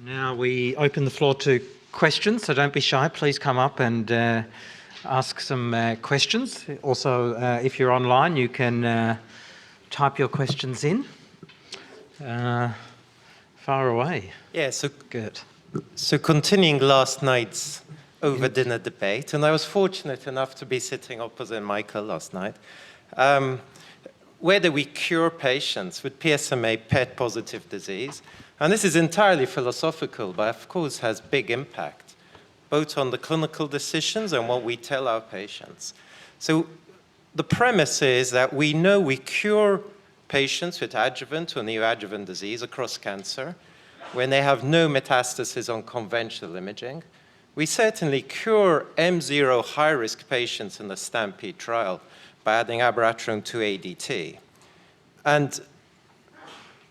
Now we open the floor to questions, so don't be shy. Please come up and ask some questions. Also, if you're online, you can type your questions in. Far away. Yeah, so Good. So continuing last night's over-dinner debate, and I was fortunate enough to be sitting opposite Michael last night, whether we cure patients with PSMA PET-positive disease, and this is entirely philosophical, but of course has big impact, both on the clinical decisions and what we tell our patients. So the premise is that we know we cure patients with adjuvant or neoadjuvant disease across cancer when they have no metastasis on conventional imaging. We certainly cure M0 high-risk patients in the STAMPEDE trial by adding abiraterone to ADT. And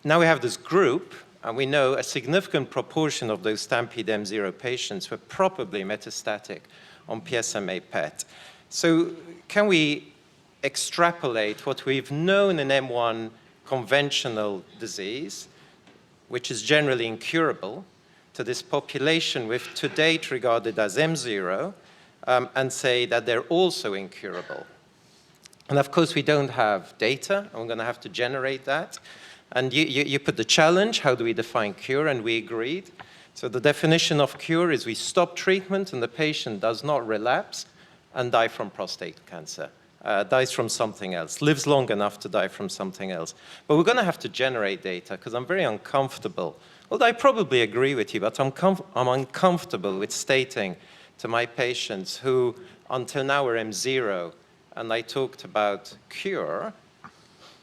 now we have this group, and we know a significant proportion of those STAMPEDE M0 patients were probably metastatic on PSMA PET. So can we extrapolate what we've known in M1 conventional disease, which is generally incurable, to this population with to date regarded as M0, and say that they're also incurable? And of course, we don't have data, and we're going to have to generate that. And you put the challenge, how do we define cure? And we agreed. So the definition of cure is we stop treatment and the patient does not relapse and die from prostate cancer, dies from something else, lives long enough to die from something else. But we're going to have to generate data because I'm very uncomfortable. Although I probably agree with you, but I'm uncomfortable with stating to my patients who until now were M0, and I talked about cure,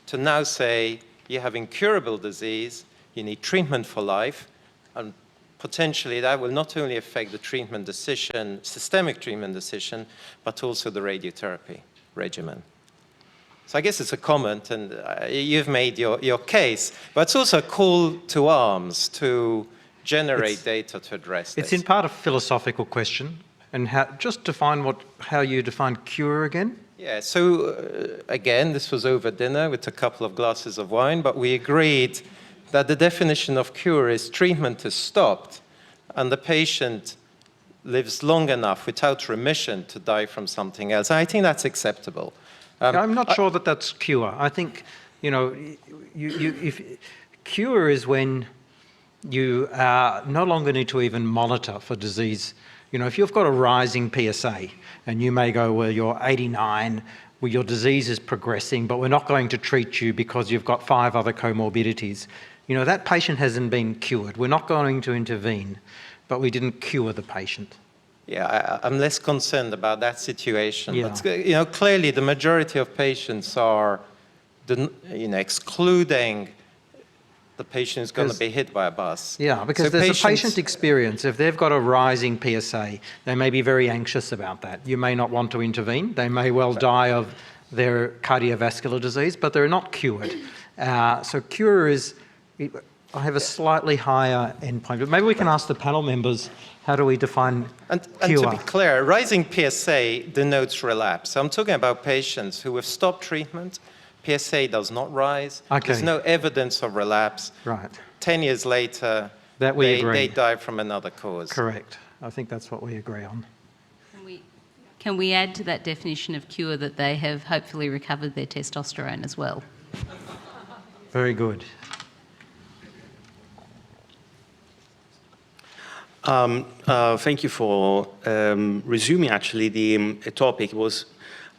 to now say, you have incurable disease, you need treatment for life, and potentially that will not only affect the treatment decision, systemic treatment decision, but also the radiotherapy regimen. So I guess it's a comment, and you've made your case, but it's also a call to arms to generate data to address this. It's in part a philosophical question, and just define how you define cure again. Yeah, so again, this was over dinner with a couple of glasses of wine, but we agreed that the definition of cure is treatment is stopped and the patient lives long enough without remission to die from something else. I think that's acceptable. I'm not sure that that's cure. I think, if cure is when you no longer need to even monitor for disease. If you've got a rising PSA and you may go, well, you're 89, well, your disease is progressing, but we're not going to treat you because you've got 5 other comorbidities. That patient hasn't been cured. We're not going to intervene, but we didn't cure the patient. Yeah, I'm less concerned about that situation. Yeah. But, clearly the majority of patients are, excluding the patient is going to be hit by a bus. Yeah, because there's a patient experience. If they've got a rising PSA, they may be very anxious about that. You may not want to intervene. They may well die of their cardiovascular disease, but they're not cured. So cure is, I have a slightly higher endpoint. But maybe we can ask the panel members, how do we define cure? And to be clear, rising PSA denotes relapse. So I'm talking about patients who have stopped treatment, PSA does not rise. Okay. There's no evidence of relapse. Right. 10 years later, they die from another cause. Correct. I think that's what we agree on. Can we add to that definition of cure that they have hopefully recovered their testosterone as well? Very good. Thank you for resuming actually the topic.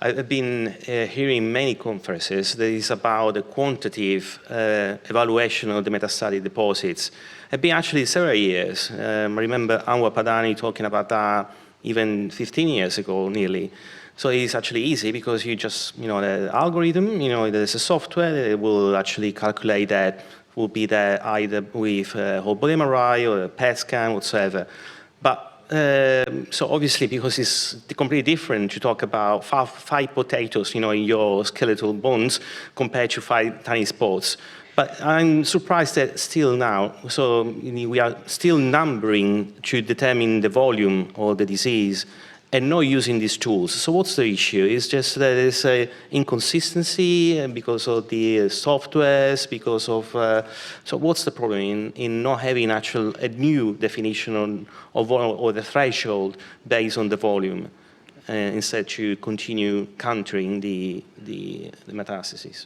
I've been hearing many conferences that is about the quantitative evaluation of the metastatic deposits. It's been actually several years. I remember Anwar Padani talking about that even 15 years ago, nearly. So it's actually easy because you just, the algorithm, there's a software that will actually calculate that, will be there either with whole body MRI or a PET scan, whatsoever. But so obviously, because it's completely different to talk about 5 potatoes, in your skeletal bones compared to 5 tiny spots. But I'm surprised that still now, so we are still numbering to determine the volume of the disease and not using these tools. So what's the issue? It's just that there's an inconsistency because of the softwares, because of... so what's the problem in not having a new definition of the threshold based on the volume, instead to continue countering the metastases?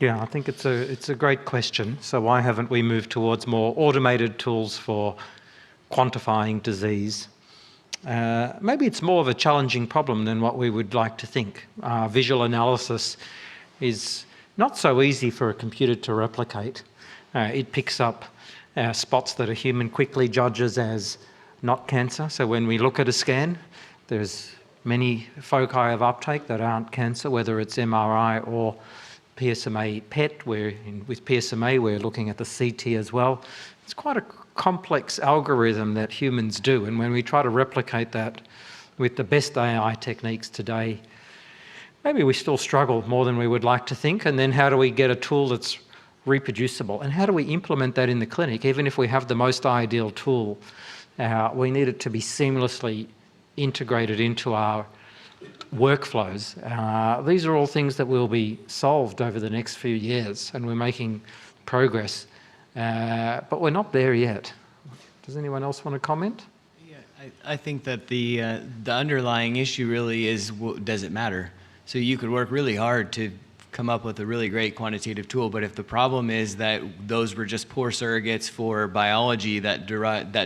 Yeah, I think it's a great question. So why haven't we moved towards more automated tools for quantifying disease? Maybe it's more of a challenging problem than what we would like to think. Visual analysis is not so easy for a computer to replicate. It picks up spots that a human quickly judges as not cancer. So when we look at a scan, there's many foci of uptake that aren't cancer, whether it's MRI or PSMA PET. With PSMA, we're looking at the CT as well. It's quite a complex algorithm that humans do, and when we try to replicate that with the best AI techniques today, maybe we still struggle more than we would like to think. And then how do we get a tool that's reproducible, and how do we implement that in the clinic? Even if we have the most ideal tool, we need it to be seamlessly integrated into our workflows. These are all things that will be solved over the next few years, and we're making progress. But we're not there yet. Does anyone else want to comment? Yeah, I think that the underlying issue really is, does it matter? So you could work really hard to come up with a really great quantitative tool, but if the problem is that those were just poor surrogates for biology that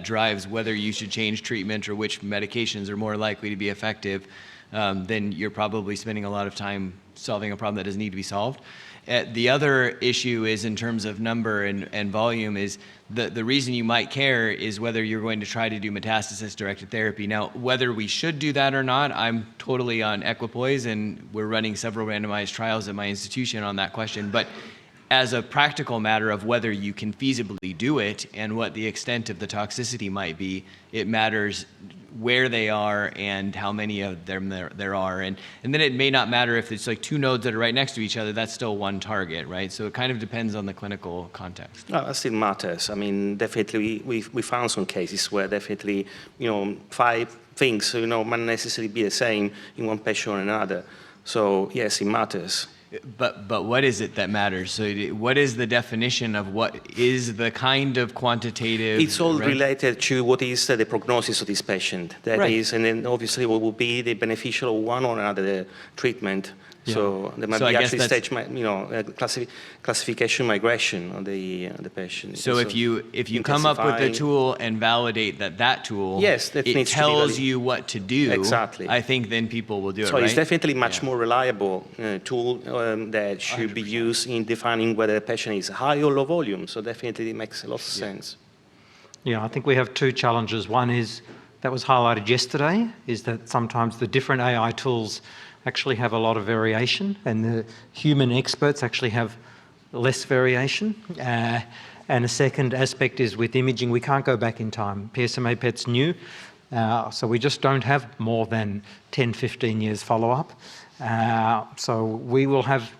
drives whether you should change treatment or which medications are more likely to be effective, then you're probably spending a lot of time solving a problem that doesn't need to be solved. The other issue is in terms of number and volume is the reason you might care is whether you're going to try to do metastasis-directed therapy. Now, whether we should do that or not, I'm totally on equipoise, and we're running several randomized trials at my institution on that question. But as a practical matter of whether you can feasibly do it and what the extent of the toxicity might be, it matters where they are and how many of them there are. And then it may not matter if it's like two nodes that are right next to each other, that's still one target, right? So it kind of depends on the clinical context. No, that still matters. I mean, definitely we found some cases where definitely, 5 things, might not necessarily be the same in one patient or another. So yes, it matters. But what is it that matters? So what is the definition of what is the kind of quantitative? It's all related to what is the prognosis of this patient. That Right. is, and then obviously what will be the beneficial of one or another treatment. Yeah. So there might So be I guess actually that's- stage, classification migration of the patient. So if you come up with a tool and validate that tool, Yes, that it needs to be tells valid- you what to do. Exactly. I think then people will do it, So right? it's definitely much Yeah. more reliable tool that should be used in defining whether a patient is high or low volume. So definitely it makes a lot of sense. Yeah, I think we have two challenges. One is, that was highlighted yesterday, is that sometimes the different AI tools actually have a lot of variation, and the human experts actually have less variation. And a second aspect is with imaging, we can't go back in time. PSMA PET's new, so we just don't have more than 10, 15 years follow-up. So we will have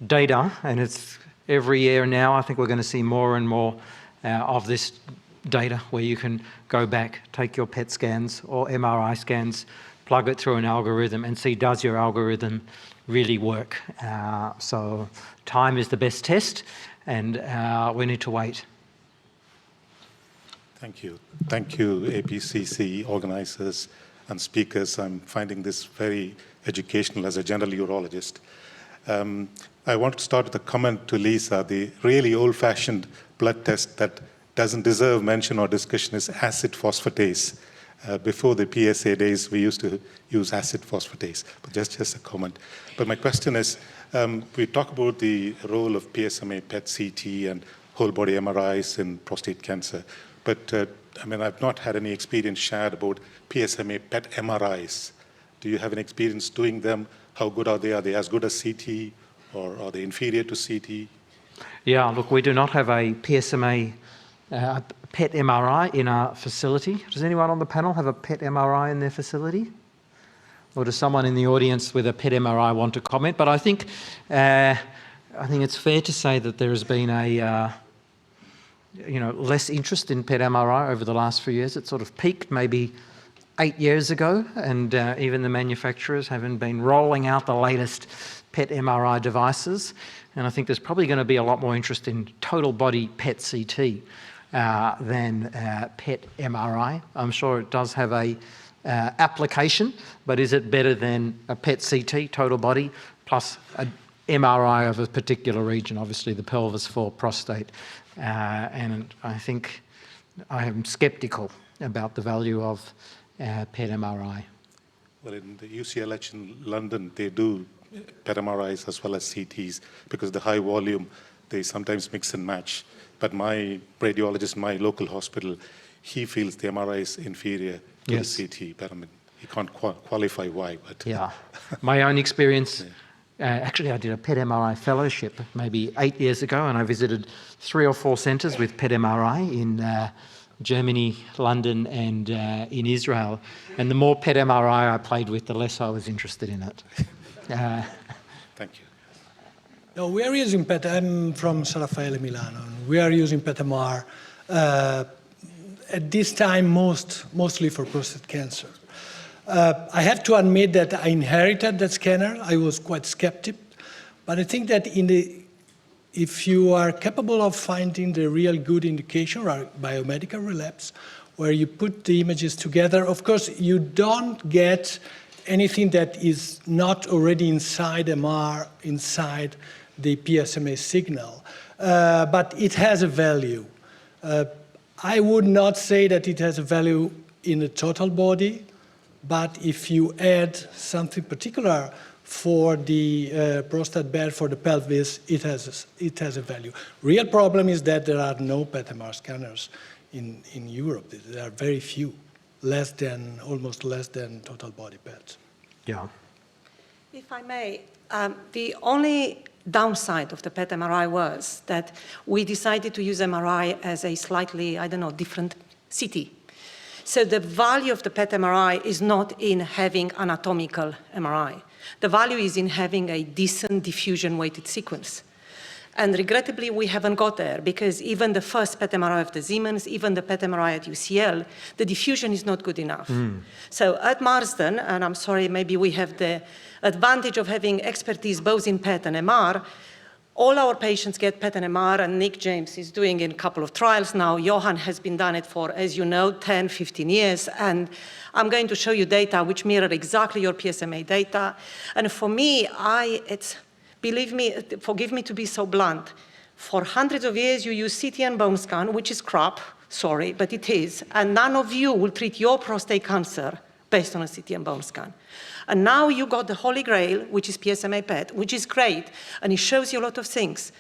data, and it's every year now, I think we're going to see more and more of this data where you can go back, take your PET scans or MRI scans, plug it through an algorithm and see, does your algorithm really work? So time is the best test, and we need to wait. Thank you. Thank you, APCCC organizers and speakers. I'm finding this very educational as a general urologist. I want to start with a comment to Lisa. The really old-fashioned blood test that doesn't deserve mention or discussion is acid phosphatase. Before the PSA days, we used to use acid phosphatase, but just a comment. But my question is, we talk about the role of PSMA PET CT and whole body MRIs in prostate cancer, but I've not had any experience shared about PSMA PET MRIs. Do you have any experience doing them? How good are they? Are they as good as CT, or are they inferior to CT? Yeah, look, we do not have a PSMA PET MRI in our facility. Does anyone on the panel have a PET MRI in their facility? Or does someone in the audience with a PET MRI want to comment? But I think it's fair to say that there has been a less interest in PET MRI over the last few years. It sort of peaked maybe 8 years ago, and even the manufacturers haven't been rolling out the latest PET MRI devices. And I think there's probably going to be a lot more interest in total body PET CT than PET MRI. I'm sure it does have a application, but is it better than a PET CT, total body, plus an MRI of a particular region, obviously the pelvis for prostate? And I think I am sceptical about the value of PET MRI. Well, in the UCLH in London, they do PET MRIs as well as CTs because the high volume, they sometimes mix and match. But my radiologist, my local hospital, he feels the MRI is inferior to Yes. the CT. But I mean, he can't qualify why. But Yeah. My own experience, actually I did a PET MRI fellowship maybe 8 years ago, and I visited 3 or 4 centres with PET MRI in Germany, London, and in Israel. And the more PET MRI I played with, the less I was interested in it. thank you. No, we are using PET. I'm from San Raffaele, Milano. And we are using PET MR at this time mostly for prostate cancer. I have to admit that I inherited that scanner. I was quite skeptic, but I think that if you are capable of finding the real good indication or biomedical relapse, where you put the images together, of course, you don't get anything that is not already inside MR, inside the PSMA signal, but it has a value. I would not say that it has a value in the total body, but if you add something particular for the prostate bed, for the pelvis, it has a value. Real problem is that there are no PET MR scanners in Europe. There are very few, almost less than total body PET. Yeah. If I may, the only downside of the PET MRI was that we decided to use MRI as a slightly, different CT. So the value of the PET MRI is not in having anatomical MRI. The value is in having a decent diffusion-weighted sequence. And regrettably, we haven't got there because even the first PET MRI of the Siemens, even the PET MRI at UCL, the diffusion is not good enough. So at Marsden, and I'm sorry, maybe we have the advantage of having expertise both in PET and MR, all our patients get PET and MR, and Nick James is doing in a couple of trials now. Johan has been done it for, as you know, 10, 15 years. And I'm going to show you data which mirror exactly your PSMA data. And for me, believe me, forgive me to be so blunt, for hundreds of years you use CT and bone scan, which is crap, sorry, but it is. And none of you will treat your prostate cancer based on a CT and bone scan. And now you got the holy grail, which is PSMA PET, which is great, and it shows you a lot of things.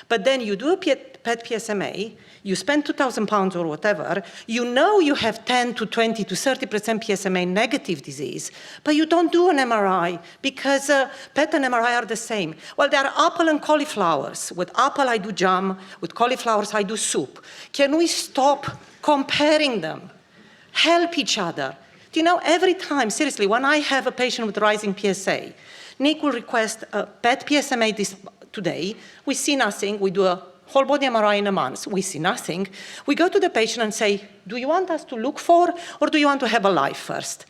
But then you do a PET PSMA, you spend £2,000 or whatever, you know you have 10 to 20 to 30% PSMA negative disease, but you don't do an MRI because PET and MRI are the same. Well, there are apple and cauliflowers. With apple, I do jam. With cauliflowers, I do soup. Can we stop comparing them? Help each other. Do you know, every time, seriously, when I have a patient with rising PSA, Nick will request a PET PSMA today. We see nothing. We do a whole body MRI in a month. We see nothing. We go to the patient and say, do you want us to look for, or do you want to have a life first?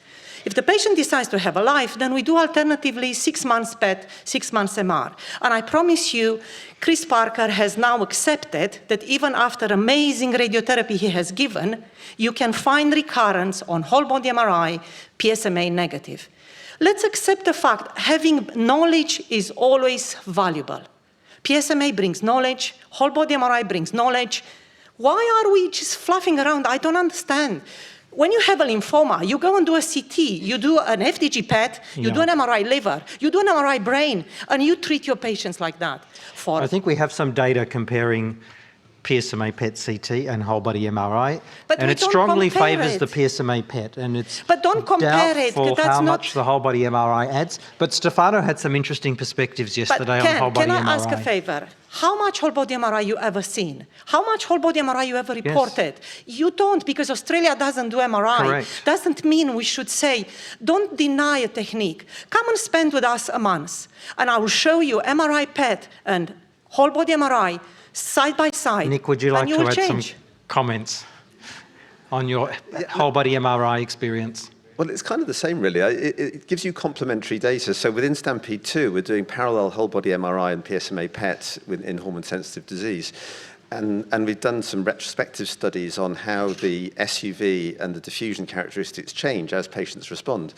If the patient decides to have a life, then we do alternatively 6 months PET, 6 months MR. And I promise you, Chris Parker has now accepted that even after amazing radiotherapy he has given, you can find recurrence on whole body MRI, PSMA negative. Let's accept the fact having knowledge is always valuable. PSMA brings knowledge, whole body MRI brings knowledge. Why are we just fluffing around? I don't understand. When you have a lymphoma, you go and do a CT, you do an FDG PET, you do an MRI liver, you do an MRI brain, and you treat your patients like that. I think we have some data comparing PSMA PET CT and whole body MRI, But and we it don't strongly compare favours it. the PSMA PET, and it's But don't compare it, doubtful 'cause that's how not- much the whole body MRI adds. But Stefano had some interesting perspectives yesterday on whole body can MRI. I ask a favor? How much whole body MRI you ever seen? How much whole body MRI you ever reported? You don't, because Australia doesn't do MRI. Correct. Doesn't mean we should say, don't deny a technique. Come and spend with us a month, and I will show you MRI PET and whole body MRI side by side. Nick, would you like and you to will add change. some comments on your whole body MRI experience? Well, it's kind of the same, really. It gives you complementary data. So within STAMPEDE-2, we're doing parallel whole-body MRI and PSMA PET in hormone-sensitive disease. And we've done some retrospective studies on how the SUV and the diffusion characteristics change as patients respond.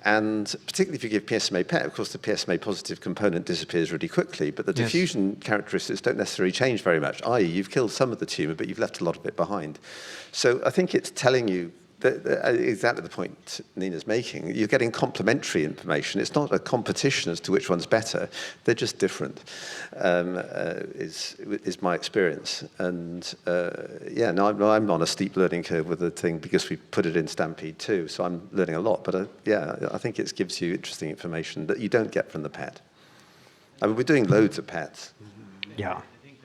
And particularly if you give PSMA PET, of course, the PSMA positive component disappears really quickly, but the diffusion characteristics don't necessarily change very much, i.e. you've killed some of the tumor, but you've left a lot of it behind. So I think it's telling you exactly the point Nina's making. You're getting complementary information. It's not a competition as to which one's better. They're just different, is my experience. And I'm on a steep learning curve with the thing because we put it in STAMPEDE-2, so I'm learning a lot. But I think it gives you interesting information that you don't get from the PET. I mean, we're doing loads of PETs. Yeah. I think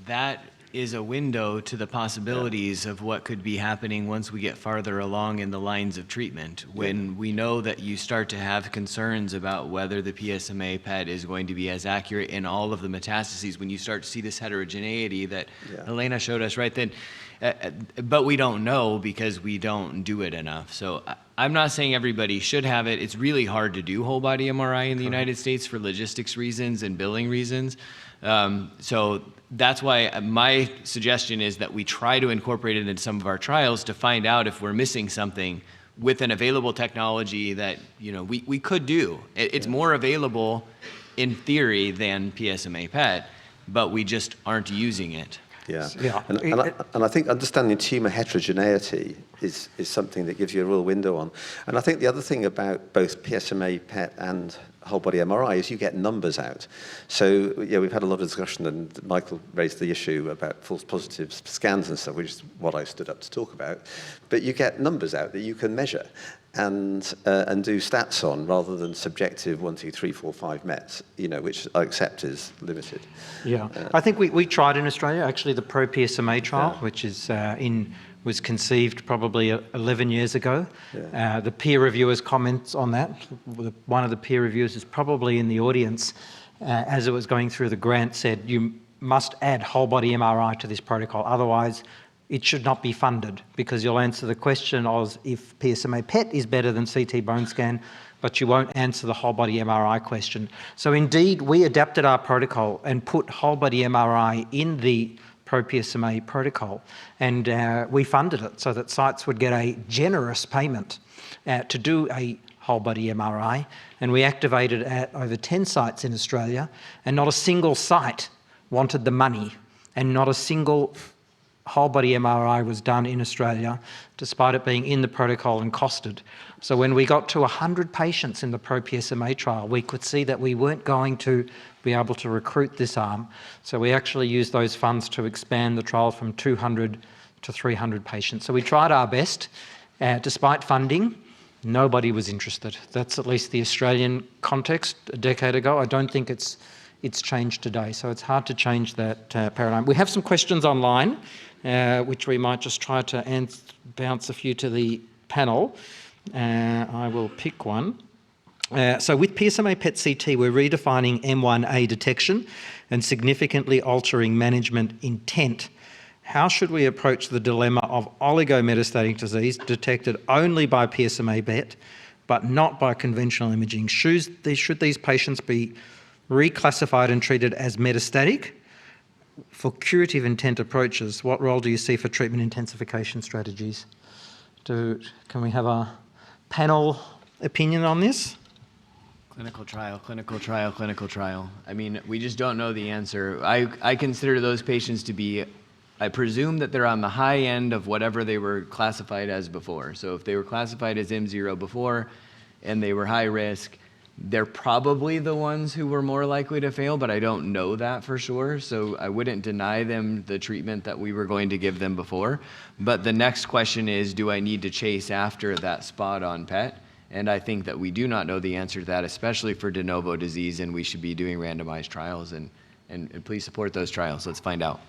that is a window to the possibilities of what could be happening once we get farther along in the lines of treatment. When we know that you start to have concerns about whether the PSMA PET is going to be as accurate in all of the metastases, when you start to see this heterogeneity that Elena showed us right then, but we don't know because we don't do it enough. So I'm not saying everybody should have it. It's really hard to do whole body MRI in the United States for logistics reasons and billing reasons. So that's why my suggestion is that we try to incorporate it into some of our trials to find out if we're missing something with an available technology that, you know, we could do. It's more available in theory than PSMA PET, but we just aren't using it. Yeah. And I think understanding tumor heterogeneity is something that gives you a real window on. And I think the other thing about both PSMA PET and whole body MRI is you get numbers out. So we've had a lot of discussion, and Michael raised the issue about false positive scans and stuff, which is what I stood up to talk about. But you get numbers out that you can measure and do stats on, rather than subjective 1, 2, 3, 4, 5 METs, which I accept is limited. Yeah, I think we tried in Australia, actually, the Pro-PSMA trial, which is was conceived probably 11 years ago. The peer reviewers' comments on that, one of the peer reviewers is probably in the audience, as it was going through the grant, said you must add whole body MRI to this protocol, otherwise it should not be funded, because you'll answer the question of if PSMA PET is better than CT bone scan, but you won't answer the whole body MRI question. So indeed, we adapted our protocol and put whole body MRI in the Pro-PSMA protocol, and we funded it so that sites would get a generous payment to do a whole body MRI, and we activated at over 10 sites in Australia, and not a single site wanted the money, and not a single whole body MRI was done in Australia, despite it being in the protocol and costed. So when we got to 100 patients in the Pro-PSMA trial, we could see that we weren't going to be able to recruit this arm. So we actually used those funds to expand the trial from 200 to 300 patients. So we tried our best. Despite funding, nobody was interested. That's at least the Australian context a decade ago. I don't think it's changed today. So it's hard to change that paradigm. We have some questions online, which we might just try to bounce a few to the panel. I will pick one. So with PSMA PET CT, we're redefining M1A detection and significantly altering management intent. How should we approach the dilemma of oligometastatic disease detected only by PSMA PET, but not by conventional imaging? Should these patients be reclassified and treated as metastatic? For curative intent approaches, what role do you see for treatment intensification strategies? Can we have a panel opinion on this? Clinical trial, clinical trial, clinical trial. I mean, we just don't know the answer. I consider those patients to be, I presume that they're on the high end of whatever they were classified as before. So if they were classified as M0 before and they were high risk, they're probably the ones who were more likely to fail, but I don't know that for sure. So I wouldn't deny them the treatment that we were going to give them before. But the next question is, do I need to chase after that spot on PET? And I think that we do not know the answer to that, especially for de novo disease, and we should be doing randomized trials, and please support those trials. Let's find out.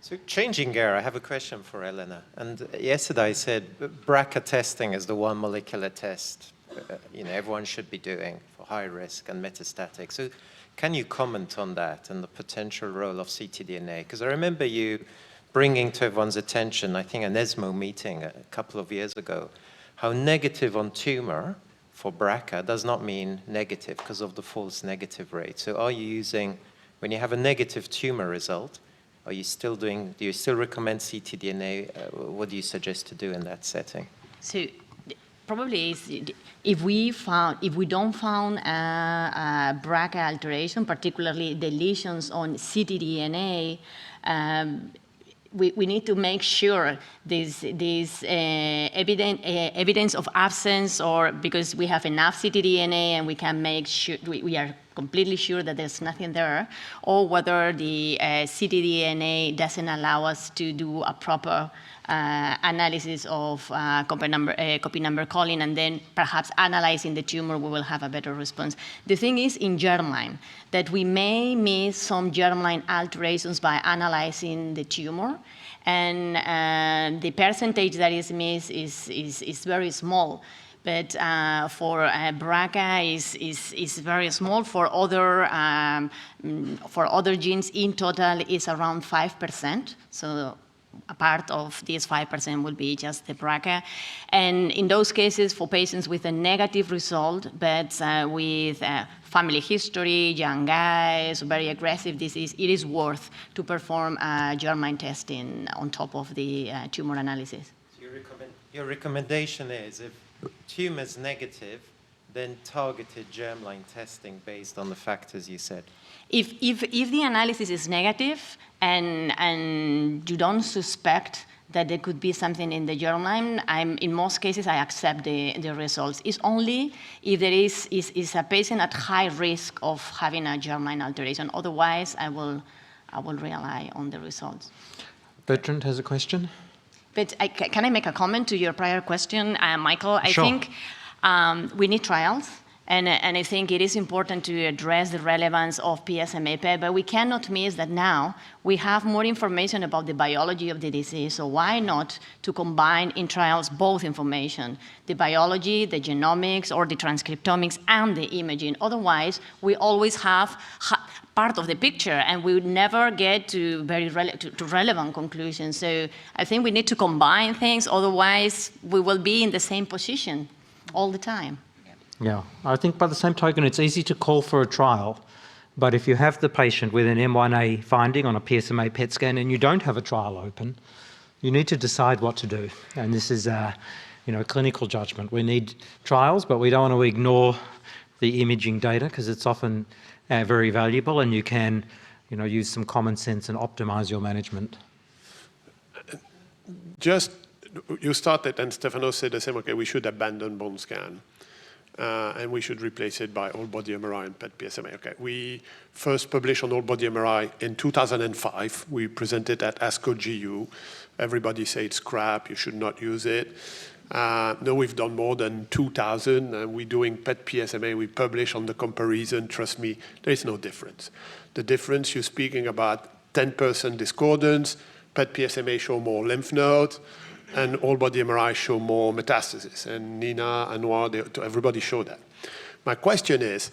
So changing gear, I have a question for Elena. And yesterday I said BRCA testing is the one molecular test everyone should be doing for high risk and metastatic. So can you comment on that and the potential role of ctDNA? Because I remember you bringing to everyone's attention, I think an ESMO meeting a couple of years ago, how negative on tumor for BRCA does not mean negative because of the false negative rate. So are you using, when you have a negative tumor result, are you still doing, do you still recommend ctDNA? What do you suggest to do in that setting? So probably is if we don't found a BRCA alteration, particularly the lesions on ctDNA, we need to make sure this evidence of absence, or because we have enough ctDNA and we can make sure we are completely sure that there's nothing there, or whether the ctDNA doesn't allow us to do a proper analysis of copy number calling, and then perhaps analyzing the tumor, we will have a better response. The thing is in germline that we may miss some germline alterations by analyzing the tumor, and the percentage that is missed is very small. But for BRCA is very small. For other genes, in total, is around 5%. So a part of this 5% will be just the BRCA. And in those cases, for patients with a negative result, but with family history, young guys, very aggressive disease, it is worth to perform germline testing on top of the tumor analysis. So your recommendation is if tumor is negative, then targeted germline testing based on the factors you said. If the analysis is negative and you don't suspect that there could be something in the germline, in most cases I accept the results. It's only if there is a patient at high risk of having a germline alteration. Otherwise, I will rely on the results. Bertrand has a question. But can I make a comment to your prior question, Michael? I Sure. think we need trials, and I think it is important to address the relevance of PSMA PET, but we cannot miss that now we have more information about the biology of the disease, so why not to combine in trials both information, the biology, the genomics, or the transcriptomics, and the imaging. Otherwise, we always have part of the picture, and we would never get to to relevant conclusions. So I think we need to combine things, otherwise we will be in the same position all the time. Yeah, I think by the same token, it's easy to call for a trial, but if you have the patient with an M1A finding on a PSMA PET scan and you don't have a trial open, you need to decide what to do. And this is clinical judgment. We need trials, but we don't want to ignore the imaging data because it's often very valuable, and you can use some common sense and optimize your management. Just, you started and Stefano said the same, okay, we should abandon bone scan. And we should replace it by whole-body MRI and PET PSMA. Okay, we first published on whole-body MRI in 2005. We presented at ASCO GU. Everybody said it's crap, you should not use it. Now we've done more than 2,000, and we're doing PET PSMA. We publish on the comparison. Trust me, there is no difference. The difference, you're speaking about 10% discordance. PET PSMA show more lymph nodes, and whole-body MRI show more metastasis. And Nina, Anwar, everybody showed that. My question is,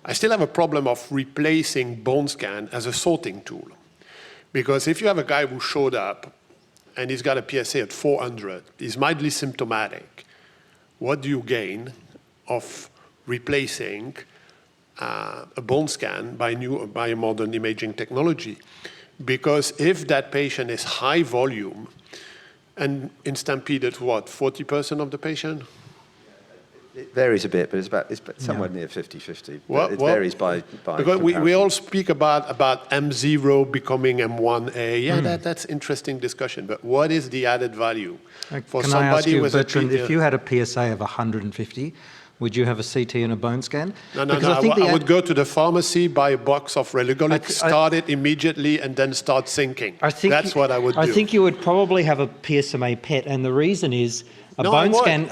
I still have a problem of replacing bone scan as a sorting tool. Because if you have a guy who showed up and he's got a PSA at 400, he's mildly symptomatic, what do you gain of replacing a bone scan by a modern imaging technology? Because if that patient is high volume, and in STAMPEDE, it's what, 40% of the patient? It varies a bit, but it's somewhere near 50-50. It varies by because we all speak about M0 becoming M1A. Yeah, that's interesting discussion. But what is the added value for Can somebody I ask you, with Bertrand, if you had a PSA of 150, would you have a CT and a bone scan? No. I would go to the pharmacy, buy a box of Religonic, start it immediately, and then start thinking. That's what I would do. I think you would probably have a PSMA PET, and the reason is a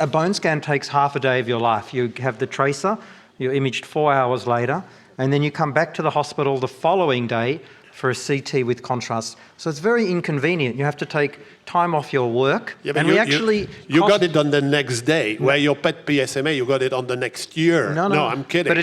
bone scan takes half a day of your life. You have the tracer, you're imaged 4 hours later, and then you come back to the hospital the following day for a CT with contrast. So it's very inconvenient. You have to take time off your work. Yeah, but and we actually you got it on the next day, where your PET PSMA, you got it on the next year. No, I'm kidding. But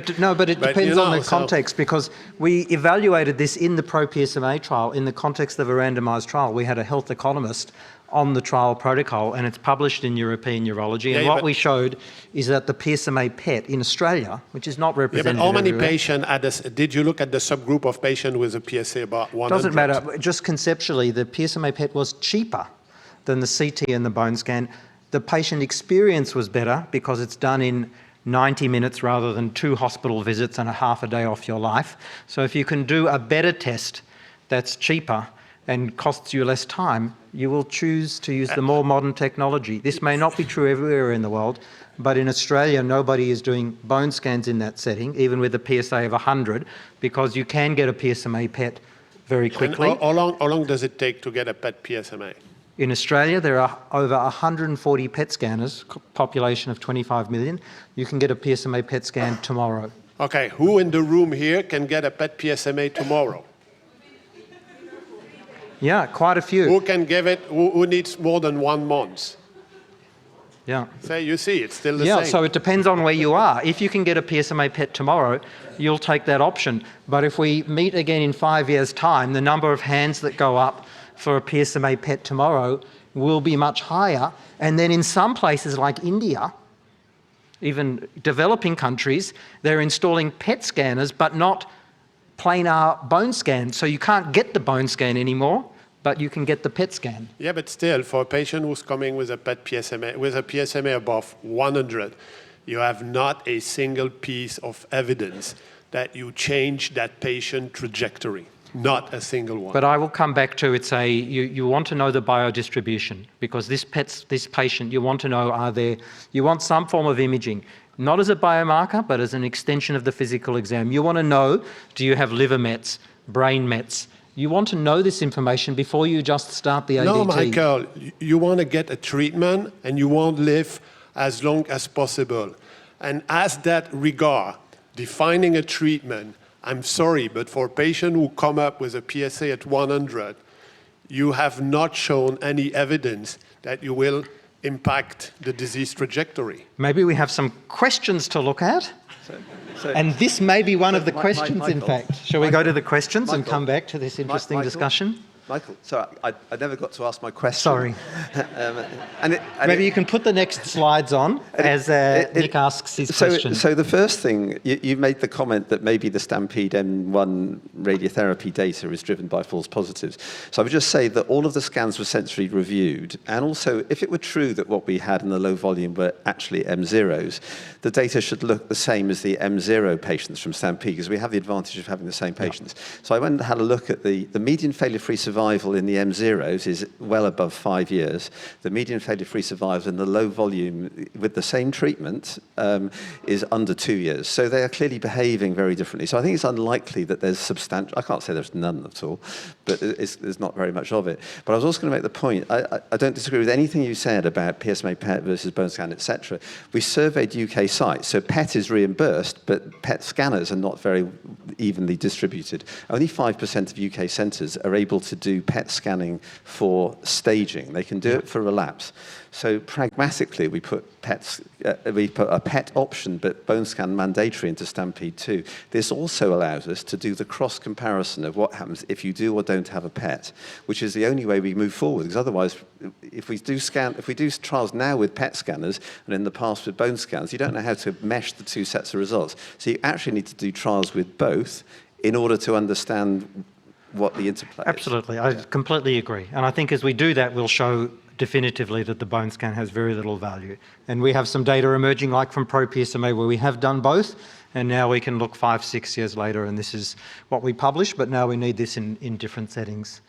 it depends on the context, because we evaluated this in the Pro-PSMA trial in the context of a randomised trial. We had a health economist on the trial protocol, and it's published in European Urology. And what we showed is that the PSMA PET in Australia, which is not represented but how many everywhere, patients did you look at the subgroup of patients with a PSA about 100? Doesn't matter. Just conceptually, the PSMA PET was cheaper than the CT and the bone scan. The patient experience was better because it's done in 90 minutes rather than 2 hospital visits and a half a day off your life. So if you can do a better test that's cheaper and costs you less time, you will choose to use the more modern technology. This may not be true everywhere in the world, but in Australia, nobody is doing bone scans in that setting, even with a PSA of 100, because you can get a PSMA PET very quickly. And how long does it take to get a PET PSMA? In Australia, there are over 140 PET scanners, population of 25 million. You can get a PSMA PET scan tomorrow. Okay, who in the room here can get a PET PSMA tomorrow? Yeah, quite a few. Who can give it, who needs more than 1 month? Yeah. So you see, it's still the same. Yeah, so it depends on where you are. If you can get a PSMA PET tomorrow, you'll take that option. But if we meet again in 5 years' time, the number of hands that go up for a PSMA PET tomorrow will be much higher. And then in some places like India, even developing countries, they're installing PET scanners, but not planar bone scans. So you can't get the bone scan anymore, but you can get the PET scan. Yeah, but still, for a patient who's coming with a PET PSMA, with a PSMA above 100, you have not a single piece of evidence that you change that patient trajectory. Not a single one. But I will come back to you want to know the biodistribution, because this patient, you want to know, you want some form of imaging, not as a biomarker, but as an extension of the physical exam. You want to know, do you have liver mets, brain mets? You want to know this information before you just start the ADT. No, Michael, you want to get a treatment and you want to live as long as possible. And as that regard, defining a treatment, I'm sorry, but for a patient who come up with a PSA at 100, you have not shown any evidence that you will impact the disease trajectory. Maybe we have some questions to look at. And this may be one of the questions, Michael, in fact. Shall we go to the questions and Michael, come back to this interesting discussion? Michael, sorry, I never got to ask my question. Sorry. Maybe you can put the next slides on as Nick asks his question. So the first thing, you made the comment that maybe the Stampede M1 radiotherapy data is driven by false positives. So I would just say that all of the scans were sensory reviewed, and also if it were true that what we had in the low volume were actually M0s, the data should look the same as the M0 patients from Stampede, because we have the advantage of having the same patients. So I went and had a look at the median failure-free survival in the M0s is well above 5 years. The median failure-free survival in the low volume with the same treatment is under 2 years. So they are clearly behaving very differently. So I think it's unlikely that there's substantial, I can't say there's none at all, but there's not very much of it. But I was also going to make the point, I don't disagree with anything you said about PSMA PET versus bone scan, etc. We surveyed UK sites, so PET is reimbursed, but PET scanners are not very evenly distributed. Only 5% of UK centres are able to do PET scanning for staging. They can do it for relapse. So pragmatically, we put a PET option, but bone scan mandatory into Stampede 2. This also allows us to do the cross comparison of what happens if you do or don't have a PET, which is the only way we move forward. Because otherwise, if we do trials now with PET scanners and in the past with bone scans, you don't know how to mesh the two sets of results. So you actually need to do trials with both in order to understand what the interplay is. Absolutely, I completely agree. And I think as we do that, we'll show definitively that the bone scan has very little value. And we have some data emerging, like from Pro-PSMA, where we have done both, and now we can look 5-6 years later, and this is what we publish, but now we need this in different settings.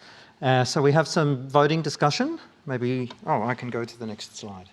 So we have some voting discussion. Maybe, I can go to the next slide.